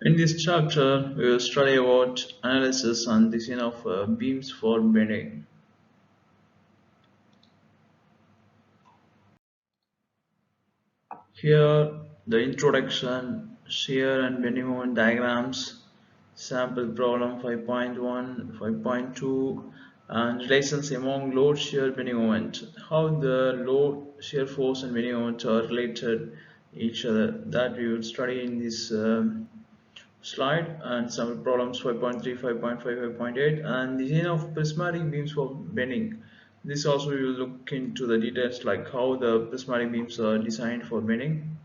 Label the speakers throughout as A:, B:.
A: In this chapter, we will study about analysis and design of beams for bending. Here, the introduction, shear and bending moment diagrams, sample problem 5.1, 5.2, and relations among load, shear, bending moment. How the load, shear force, and bending moment are related each other. That we will study in this slide, and some problems 5.3, 5.5, 5.8, and design of prismatic beams for bending. This also we will look into the details like how the prismatic beams are designed for bending.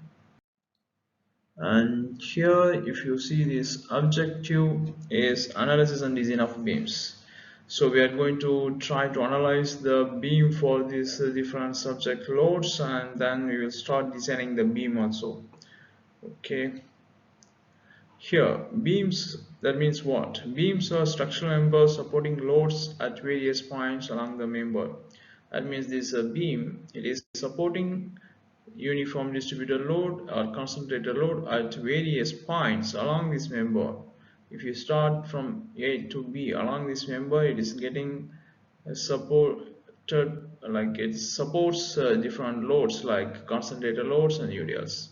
A: And here if you see, this objective is analysis and design of beams. So we are going to try to analyze the beam for these different subject loads, and then we will start designing the beam also. Okay. Here, beams, that means what? Beams are structural members supporting loads at various points along the member. That means this beam, it is supporting uniform distributed load or concentrated load at various points along this member. If you start from A to B along this member, it is getting supported, like it supports different loads like concentrated loads and UDLs.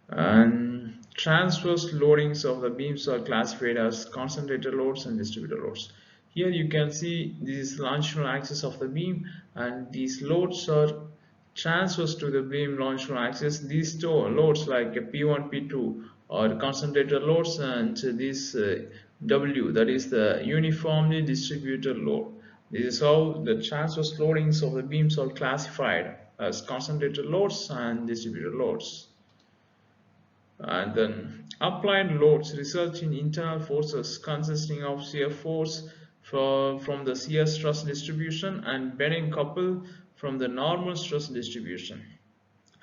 A: And transverse loadings of the beams are classified as concentrated loads and distributed loads. Here you can see this is longitudinal axis of the beam, and these loads are transverse to the beam longitudinal axis. These two loads like P1, P2 are concentrated loads, and this W, that is the uniformly distributed load. This is how the transverse loadings of the beams are classified as concentrated loads and distributed loads. And then applied loads result in internal forces consisting of shear force from the shear stress distribution and bending couple from the normal stress distribution.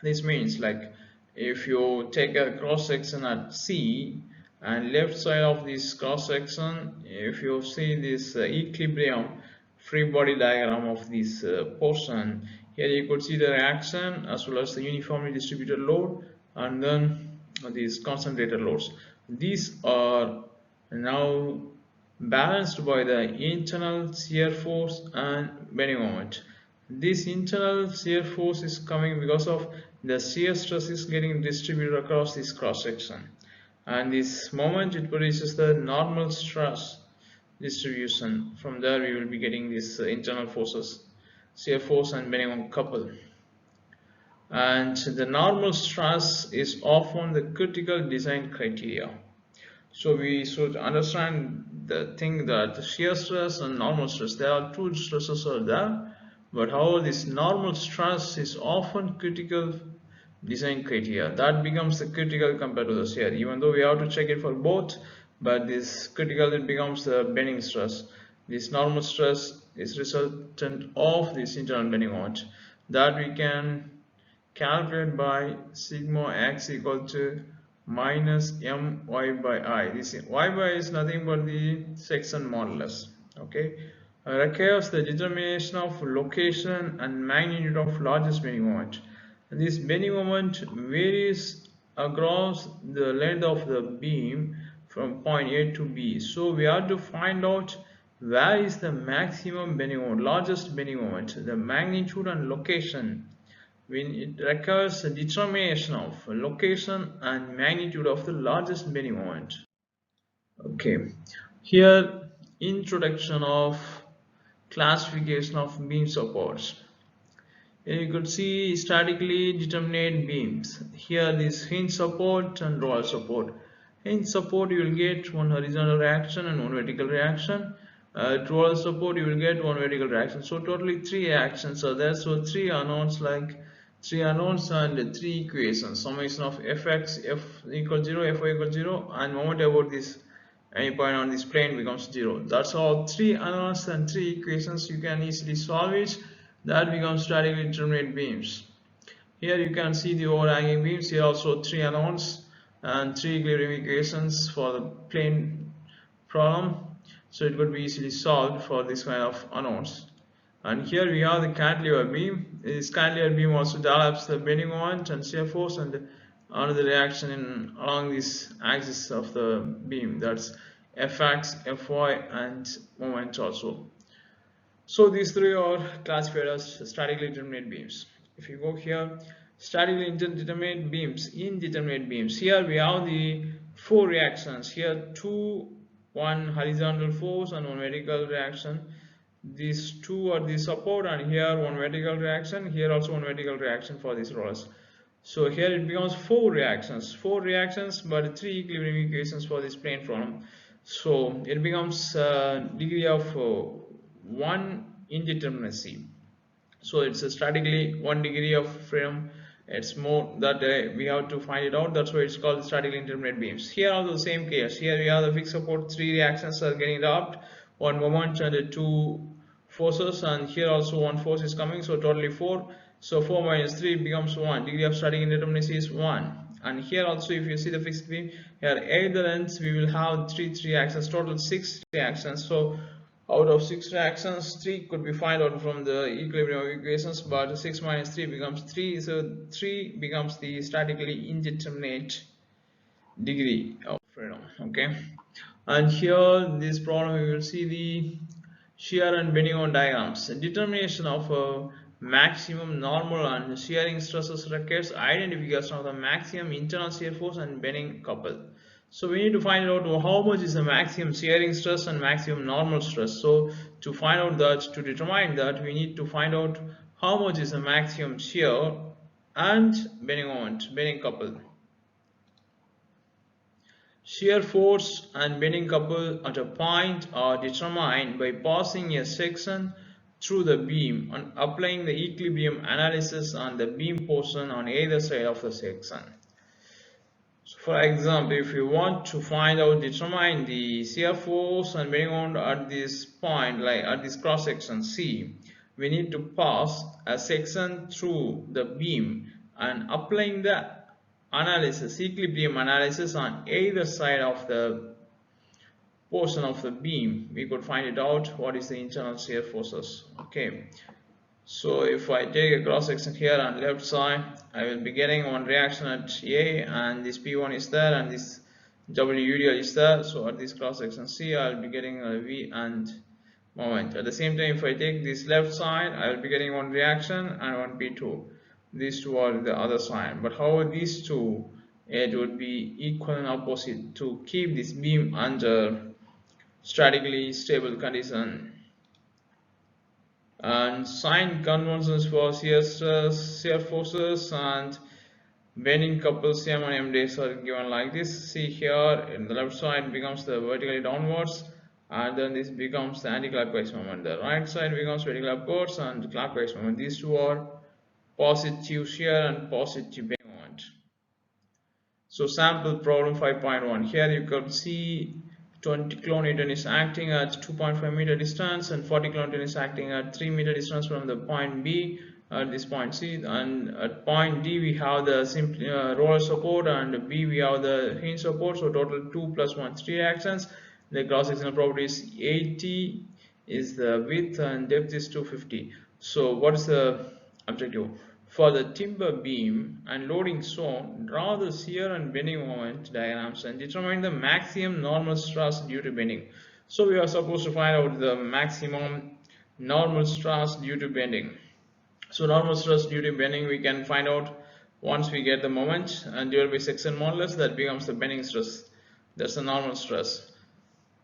A: This means, like, if you take a cross section at C, and left side of this cross section, if you see this equilibrium free body diagram of this portion, here you could see the reaction as well as the uniformly distributed load, and then these concentrated loads. These are now balanced by the internal shear force and bending moment. This internal shear force is coming because of the shear stress is getting distributed across this cross section, and this moment it produces the normal stress distribution. From there we will be getting these internal forces, shear force and bending moment couple. And the normal stress is often the critical design criteria. So we should understand the thing that the shear stress and normal stress, there are two stresses are there, but however this normal stress is often critical design criteria. That becomes the critical compared to the shear, even though we have to check it for both, but this critical, it becomes the bending stress. This normal stress is resultant of this internal bending moment that we can calculate by sigma x equal to minus my by I. This y by is nothing but the section modulus. Okay, requires the determination of location and magnitude of largest bending moment. This bending moment varies across the length of the beam from point A to B. So we have to find out where is the maximum bending moment, largest bending moment, the magnitude and location. When it requires a determination of location and magnitude of the largest bending moment. Okay, here introduction of classification of beam supports. Here you could see statically determinate beams. Here this hinge support and roll support. Hinge support you will get one horizontal reaction and one vertical reaction. Roll support you will get one vertical reaction. So totally three reactions are there. So three unknowns, like three unknowns and three equations. Summation of fx, f equal 0, fy equal 0, and moment about this any point on this plane becomes 0. That's all. Three unknowns and three equations, you can easily solve it. That becomes statically determinate beams. Here you can see the overhanging beams. Here also three unknowns and three equilibrium equations for the plane problem. So it could be easily solved for this kind of unknowns. And here we have the cantilever beam. This cantilever beam also develops the bending moment and shear force, and another reaction in along this axis of the beam, that's Fx, Fy and moment also. So these three are classified as statically determinate beams. If you go here, statically indeterminate beams, indeterminate beams. Here we have the four reactions. Here one horizontal force and one vertical reaction. These two are the support, and here one vertical reaction. Here also one vertical reaction for these rollers. So here it becomes four reactions, but three equilibrium equations for this plane problem. So it becomes degree of one indeterminacy. So it's a statically 1 degree of freedom. It's more that we have to find it out. That's why it's called statically indeterminate beams. Here also the same case. Here we have the fixed support. Three reactions are getting dropped. One moment and two forces, and here also one force is coming. So totally four. So 4 minus 3 becomes 1. Degree of static indeterminacy is 1. And here also, if you see the fixed beam, here either ends we will have three reactions. Total 6 reactions. So out of 6 reactions, 3 could be found out from the equilibrium equations, but 6 minus 3 becomes 3, so 3 becomes the statically indeterminate degree of freedom. Okay, and here this problem we will see the shear and bending on diagrams. Determination of maximum normal and shearing stresses requires identification of the maximum internal shear force and bending couple. So we need to find out how much is the maximum shearing stress and maximum normal stress. So to find out that, to determine that, we need to find out how much is the maximum shear and bending moment, bending couple. Shear force and bending couple at a point are determined by passing a section through the beam and applying the equilibrium analysis on the beam portion on either side of the section. So for example, if you want to determine the shear force and bending moment at this point, like at this cross section C, we need to pass a section through the beam and applying the equilibrium analysis on either side of the portion of the beam, we could find it out what is the internal shear forces. Okay, so if I take a cross section here on left side, I will be getting one reaction at A, and this P1 is there and this WUDL is there. So at this cross section C, I will be getting a V and moment. At the same time, if I take this left side, I will be getting one reaction and one P2. These two are the other side, but however these two, it would be equal and opposite to keep this beam under statically stable condition. And sign conventions for shear stress, shear forces and bending couples M and M days are given like this. See here in the left side becomes the vertically downwards, and then this becomes the anti-clockwise moment. The right side becomes vertical upwards and clockwise moment. These two are positive shear and positive bending moment. So sample problem 5.1. Here you could see 20 kilonewton is acting at 2.5 meter distance and 40 kilonewton is acting at 3 meter distance from the point B at this point C, and at point D we have the roller support, and B we have the hinge support. So total 2 plus 1 3 reactions. The cross sectional property is 80 is the width and depth is 250. So what is the objective? For the timber beam and loading zone, draw the shear and bending moment diagrams and determine the maximum normal stress due to bending. So we are supposed to find out the maximum normal stress due to bending. So normal stress due to bending we can find out once we get the moment, and divided by section modulus, that becomes the bending stress. That's the normal stress.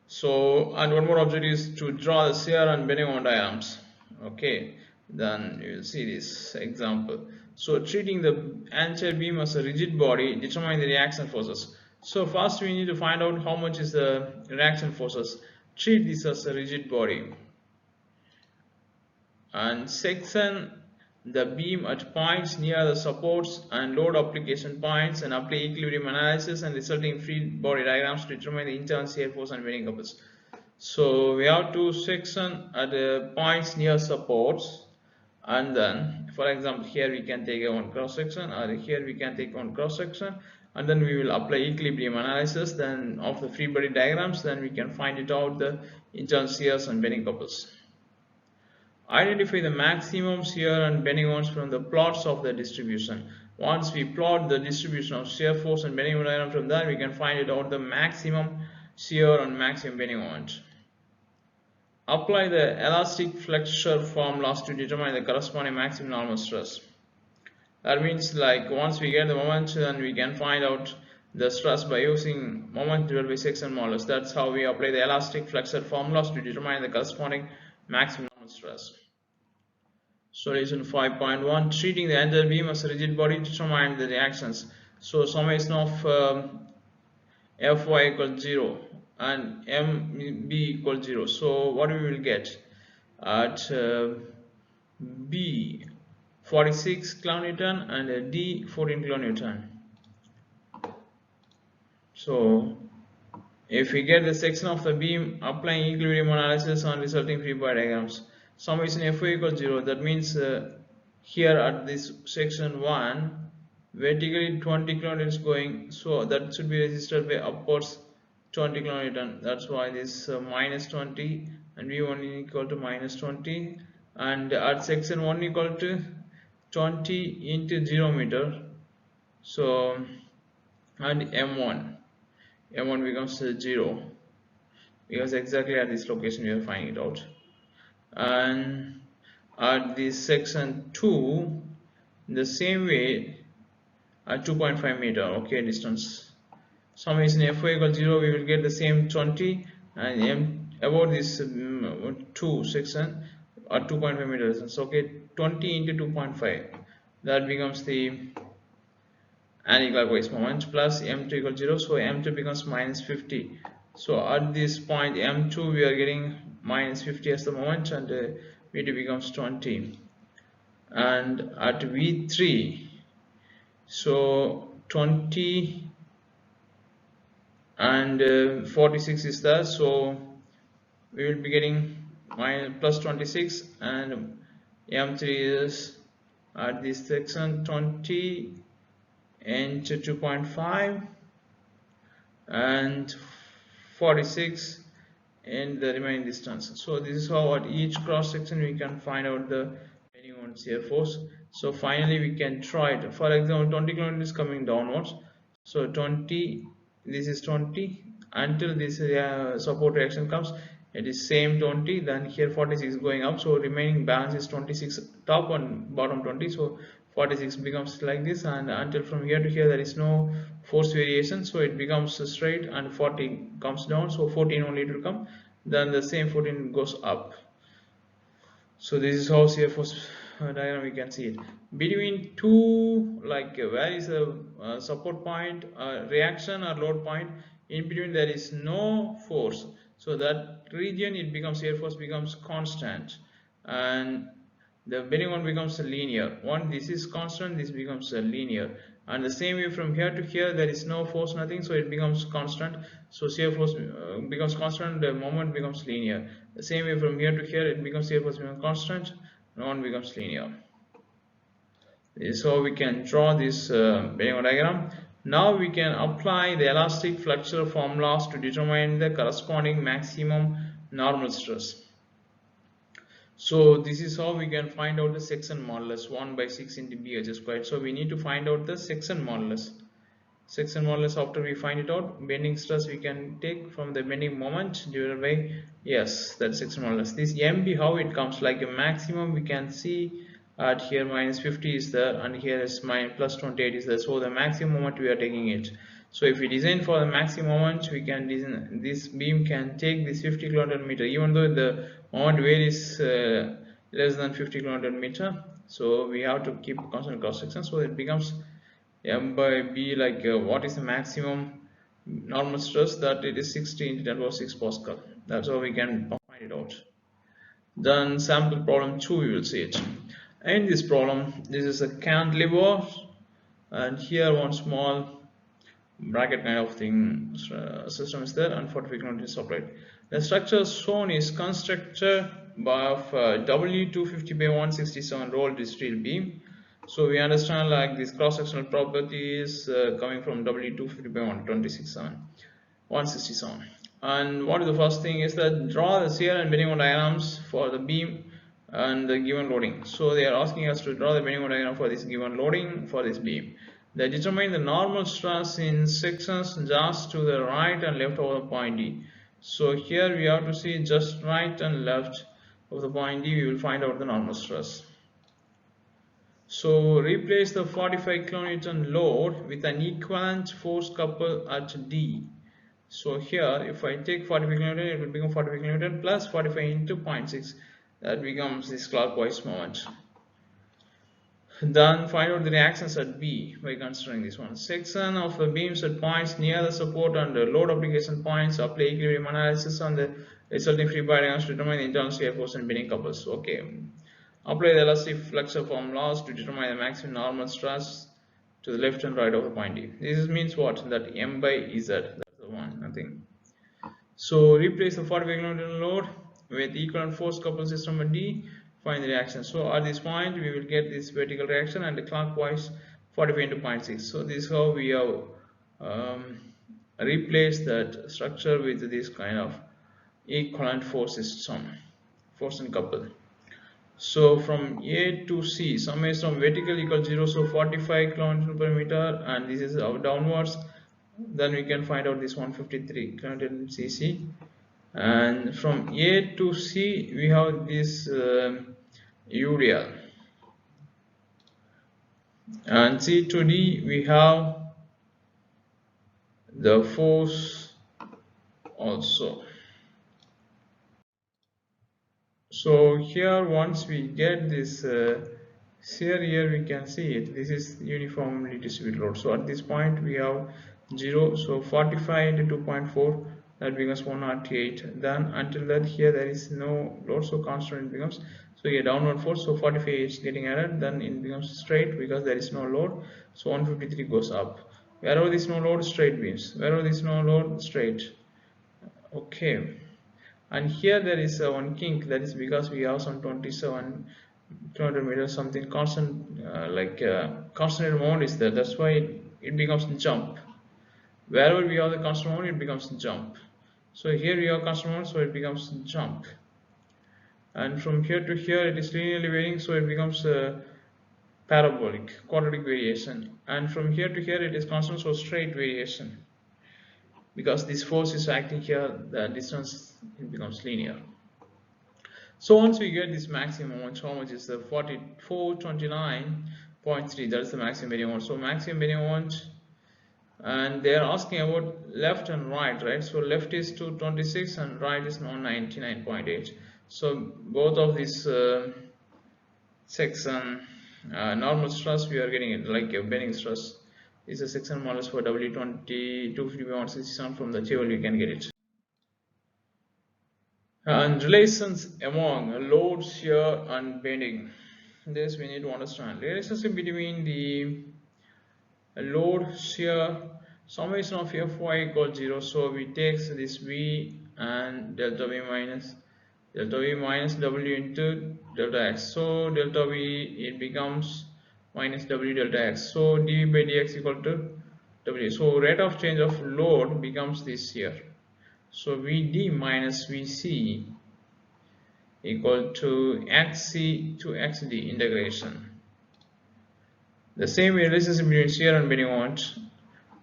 A: So, and one more objective is to draw the shear and bending moment diagrams. Okay, then you will see this example. So treating the entire beam as a rigid body, determine the reaction forces. So first we need to find out how much is the reaction forces. Treat this as a rigid body and section the beam at points near the supports and load application points and apply equilibrium analysis and resulting free body diagrams to determine the internal shear force and bending couples. So we have to section at the points near supports, and then for example here we can take one cross section, or here we can take one cross section, and then we will apply equilibrium analysis then of the free body diagrams. Then we can find it out the internal shears and bending couples. Identify the maximum shear and bending moments from the plots of the distribution. Once we plot the distribution of shear force and bending moment diagram, from that we can find it out the maximum shear and maximum bending moment. Apply the elastic flexure formulas to determine the corresponding maximum normal stress. That means like once we get the moment, then we can find out the stress by using moment divided by section modulus. That's how we apply the elastic flexure formulas to determine the corresponding maximum normal stress. Solution 5.1, treating the entire beam as a rigid body, determine the reactions. So summation of Fy equals 0 and Mb equals 0. So what we will get at B 46 kilonewton and D 14 kilonewton. So if we get the section of the beam, applying equilibrium analysis on resulting free body diagrams, summation Fy equals 0, that means here at this section 1 vertically 20 kilonewton is going, so that should be resisted by upwards 20 kilonewton. That's why this minus 20 and V1 equal to minus 20, and at section 1 equal to 20 into 0 meter. So and M1 becomes 0 because exactly at this location we are finding it out. And at this section 2, the same way at 2.5 meter, okay, distance, summation Fy equals 0, we will get the same 20, and about this 2 section at 2.5 meter distance, okay, 20 into 2.5, that becomes the anti-clockwise moment, plus M2 equals 0, so M2 becomes minus 50. So at this point M2 we are getting minus 50 as the moment, and V2 becomes 20. And at V3, so 20 and 46 is there, so we will be getting minus plus 26, and M3 is at this section 20 into 2.5 and 46 in the remaining distance. So this is how at each cross section we can find out the bending moment shear force. So finally we can try it. For example, 20 kilonewton is coming downwards, so 20, this is 20 until this support reaction comes, it is same 20, then here 46 is going up, so remaining balance is 26, top and bottom 20, so 46 becomes like this, and until from here to here there is no force variation, so it becomes straight, and 40 comes down, so 14 only it will come, then the same 14 goes up. So this is how shear force diagram we can see it. Between two, like where is the support point, reaction or load point, in between there is no force, so that region it becomes shear force becomes constant, and the bending one becomes linear. One, this is constant, this becomes linear, and the same way from here to here there is no force, nothing, so it becomes constant, so shear force becomes constant, the moment becomes linear. The same way from here to here it becomes shear force becomes constant, and one becomes linear. So we can draw this bending diagram. Now we can apply the elastic flexure formulas to determine the corresponding maximum normal stress. So this is how we can find out the section modulus, 1 by 6 into BH squared. So we need to find out the section modulus. Section modulus, after we find it out, bending stress we can take from the bending moment divided by, yes, that's section modulus. This MB, how it comes, like a maximum we can see at here minus 50 is there, and here is minus plus 28 is there, so the maximum moment we are taking it. So if we design for the maximum moment, we can design, this beam can take this 50 kilonewton meter, even though the moment varies less than 50 kilonewton meter, so we have to keep constant cross section, so it becomes M by B, like what is the maximum normal stress, that it is 60 into 10 power 6 Pascal. That's how we can find it out. Then sample problem 2, we will see it. In this problem, this is a cantilever, and here one small bracket kind of thing system is there, and 45 kilonewton is supplied. The structure shown is constructed of W250 by 167 rolled steel beam. So we understand like this cross-sectional property is coming from W250 by 167. And what is the first thing is that draw the shear and bending moment diagrams for the beam and the given loading. So they are asking us to draw the bending moment diagram for this given loading for this beam. They determine the normal stress in sections just to the right and left of the point D. So here we have to see just right and left of the point D, we will find out the normal stress. So replace the 45 kN load with an equivalent force couple at D. So here if I take 45 kN, it will become 45 kN plus 45 into 0.6, that becomes this clockwise moment. Then find out the reactions at B by considering this one. Section of the beams at points near the support and the load application points. Apply equilibrium analysis on the resulting free body diagrams to determine the internal shear force and bending couples. Okay. Apply the elastic flexure formulas to determine the maximum normal stress to the left and right of the point D. This means what? That M by Z. That's the one, nothing. So replace the 45 kN load with equivalent force couple system at D. Find the reaction. So at this point we will get this vertical reaction and the clockwise 45 into 0.6. So this is how we have replaced that structure with this kind of equivalent force system, force and couple. So from A to C, summation of vertical equals 0, so 45 kN per meter, and this is our downwards. Then we can find out this 153 kN cc. And from A to C, we have this UDL, and C to D, we have the force also. So here once we get this shear, here we can see it, this is uniformly distributed load. So at this point we have 0, so 45 into 2.4, that becomes 108. Then until that here there is no load, so constant it becomes. So here downward force, so 45 is getting added, then it becomes straight because there is no load, so 153 goes up. Wherever there is no load, straight beams. Wherever there is no load, straight. Okay. And here there is one kink, that is because we have some 27 200 meters something constant, constant moment is there, that's why it becomes jump. Wherever we have the constant moment, it becomes jump. So here we have constant moment, so it becomes jump. And from here to here it is linearly varying, so it becomes parabolic, quadratic variation. And from here to here it is constant, so straight variation. Because this force is acting here, the distance, it becomes linear. So once we get this maximum moment, how much is the 4429.3, that's the maximum bending moment. So maximum bending moment, and they are asking about left and right? So left is 226 and right is now 99.8. So both of these section normal stress we are getting it like a bending stress is a section modulus for W20 250 from the table you can get it. And relations among load, shear and bending, this we need to understand. Relationship between the load, shear, summation of Fy equals 0, so we take this V and delta V minus W into delta X, so delta V it becomes minus W delta X, so dV by dx equal to W, so rate of change of load becomes this here. So Vd minus Vc equal to Xc to Xd integration. The same relationship between shear and bending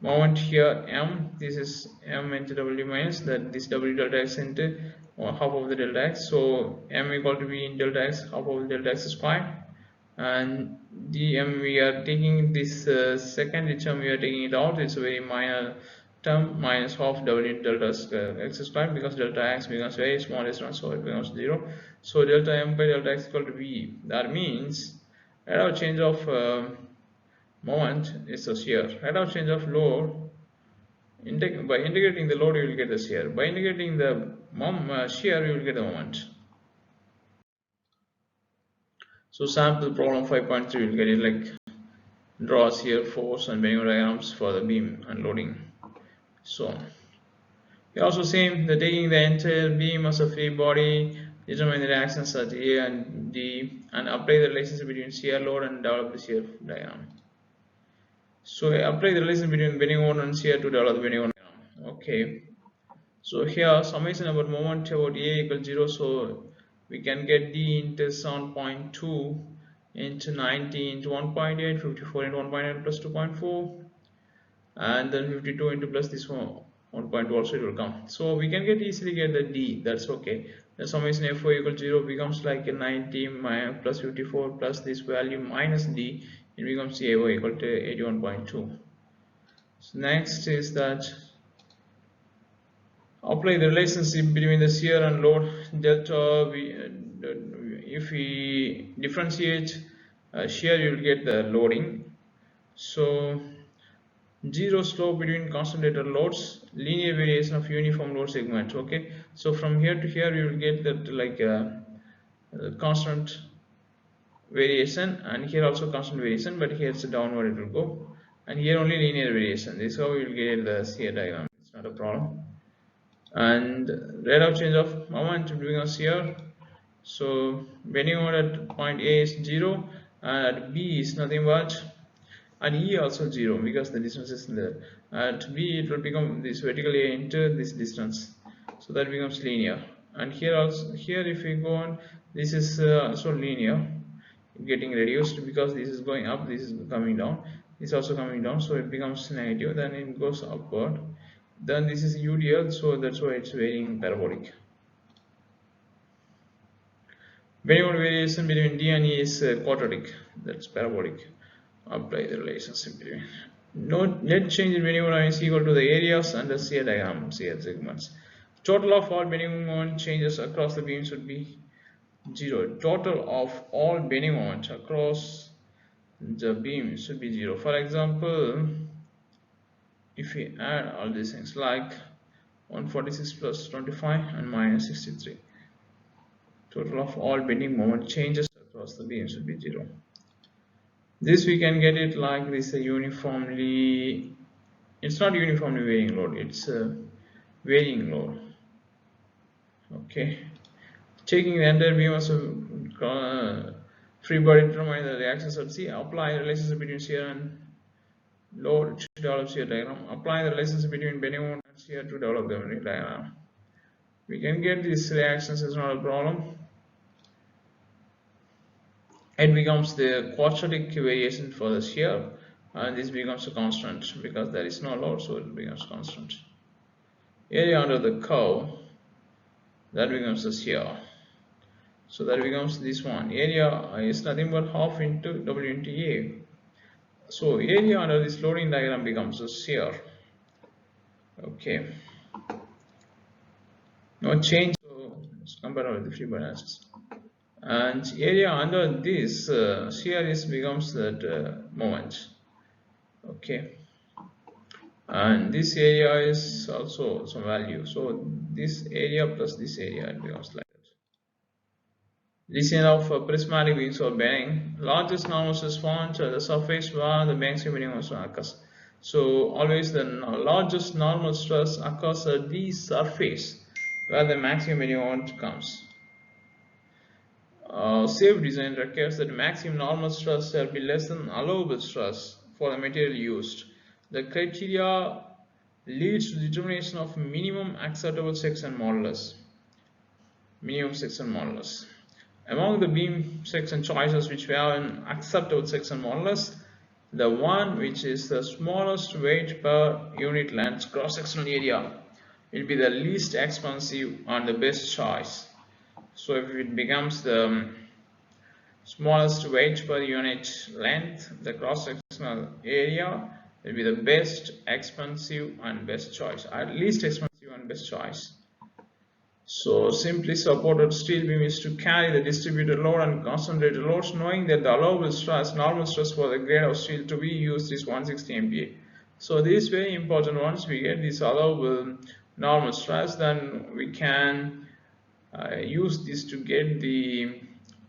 A: moment here M, this is M into W minus that this W delta X into half of the delta X, so M equal to V in delta X, half of the delta X squared, and dm we are taking this second term, we are taking it out, it's a very minor term, minus half W delta X squared, because delta X becomes very small distance, so it becomes 0. So delta M by delta X equal to V, that means rate of change of moment is a shear, rate of change of load, by integrating the load you will get the shear, by integrating the shear you will get the moment. So sample problem 5.3 you will get it like draw shear force and bending diagrams for the beam and loading. So here also same, the taking the entire beam as a free body, determine the reactions at A and D, and apply the relationship between shear load and develop the shear diagram. So apply the relation between bending moment and shear to develop the bending moment diagram. Okay. So here summation about moment about A equals 0, so we can get D into 7.2 into 90 into 1.8, 54 into 1.8 plus 2.4, and then 52 into plus this one 1.2 also it will come. So we can easily get the D. That's okay. The summation F4 equal to 0 becomes like a 90 plus 54 plus this value minus D. It becomes A4 equal to 81.2. So next is that apply the relationship between the shear and load delta. If we differentiate shear, you will get the loading. So zero slope between concentrated loads, linear variation of uniform load segment. Okay, so from here to here you will get that like constant variation, and here also constant variation, but here it's downward it will go, and here only linear variation. This is how you will get the shear diagram. It's not a problem. And rate of change of moment becomes here. So bending moment at point A is 0, and at B is nothing but, and E also 0 because the distance is there. At B it will become this vertical A into this distance, so that becomes linear. And here also, here if we go on, this is also linear, getting reduced because this is going up, this is coming down, this is also coming down, so it becomes negative, then it goes upward. Then this is UDL, so that's why it's varying parabolic. Variable variation between D and E is quadratic, that's parabolic. Apply the relationship between. Note net change in bending moment is equal to the areas and the shear diagram, shear segments. Total of all bending moment changes across the beam should be 0. Total of all bending moment across the beam should be 0. For example, if we add all these things like 146 plus 25 and minus 63, total of all bending moment changes across the beam should be 0. This we can get it like this uniformly, it's not uniformly varying load, it's a varying load. Okay, taking the entire beam as a free body, determine the reactions at C, apply the relationship between shear and load to develop shear diagram, apply the relationship between bending moment and shear to develop the diagram. We can get these reactions, is not a problem. It becomes the quadratic variation for the shear, and this becomes a constant because there is no load, so it becomes constant. Area under the curve, that becomes the shear, so that becomes this one. Area is nothing but half into W into A, so area under this loading diagram becomes a shear. Okay, no change, so let's compare with the free body analysis. And area under this shear is becomes that moment. Okay, and this area is also some value, so this area plus this area, it becomes like that. Region of prismatic beams or bending, largest normal stress point at the surface where the maximum minimum stress occurs. So always the largest normal stress occurs at the surface where the maximum minimum comes. Safe design requires that maximum normal stress shall be less than allowable stress for the material used. The criteria leads to determination of minimum acceptable section modulus. Minimum section modulus. Among the beam section choices which have an acceptable section modulus, the one which is the smallest weight per unit length cross-sectional area will be the least expensive and the best choice. So if it becomes the smallest weight per unit length, the cross-sectional area will be the best expensive and best choice, at least expensive and best choice. So simply supported steel beam is to carry the distributed load and concentrated loads, knowing that the allowable stress, normal stress for the grade of steel to be used is 160 MPa. So this is very important. Once we get this allowable normal stress, then we can use this to get the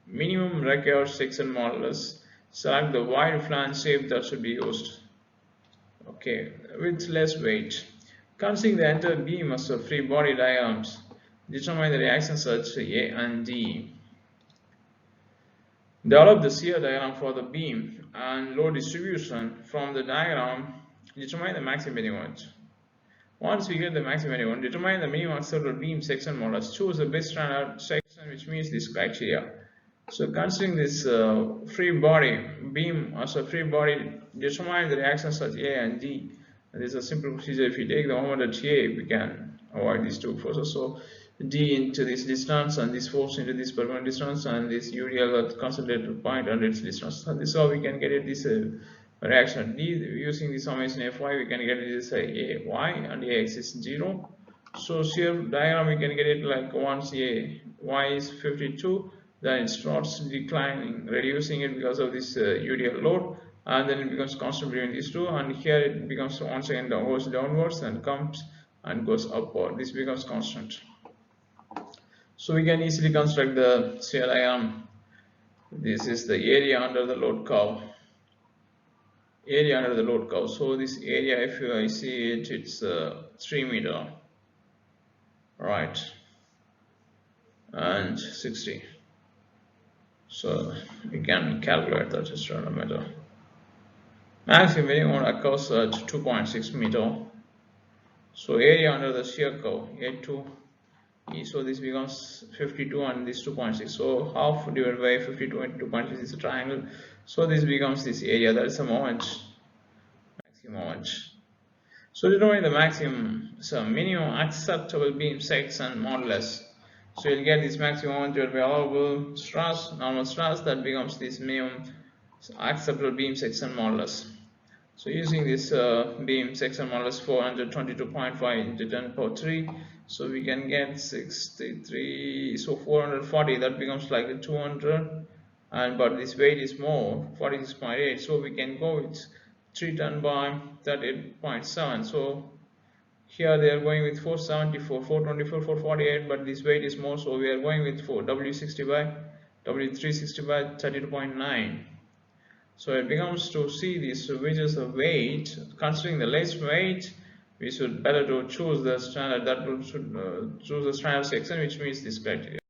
A: minimum required section modulus. Select the wide flange shape that should be used. Okay, with less weight. Considering the entire beam as a free body diagrams, determine the reactions at A and D. Develop the shear diagram for the beam and load distribution. From the diagram, determine the maximum bending moment. Once we get the maximum bending moment, determine the minimum acceptable beam section modulus. Choose the best standard section which means this criteria. So considering this free body beam as a free body, determine the reactions at A and D. And this is a simple procedure. If you take the moment at A, we can avoid these two forces. So D into this distance and this force into this permanent distance and this UDL at concentrated point and its distance. So this is how we can get it this reaction D using the summation Fy. We can get it this A y and Ax is 0. So shear diagram we can get it like once A y is 52, then it starts declining, reducing it because of this UDL load, and then it becomes constant between these two, and here it becomes once again goes downwards and comes and goes upward. This becomes constant. So we can easily construct the shear diagram. This is the area under the load curve. Area under the load curve. So this area, if you see it, it's 3 meter, right, and 60. So we can calculate that just around a meter. Maximum minimum occurs at 2.6 meter. So area under the shear curve A2. So this becomes 52 and this 2.6. So half divided by 52 and 2.6 is a triangle. So this becomes this area. That is a moment, maximum moment. So determine the maximum, so minimum acceptable beam section modulus. So you'll get this maximum moment divided by allowable stress, normal stress. That becomes this minimum acceptable beam section modulus. So using this beam section modulus 422.5 into 10 power 3, so we can get 63. So 440, that becomes like 200, and but this weight is more, 46.8. So we can go with 3 ton by 38.7. So here they are going with 474, 424, 448, but this weight is more, so we are going with W60 by W360 by 32.9. So it becomes to see this which is the weight. Considering the less weight, we should better to choose the standard, that should choose the standard section, which meets this criteria.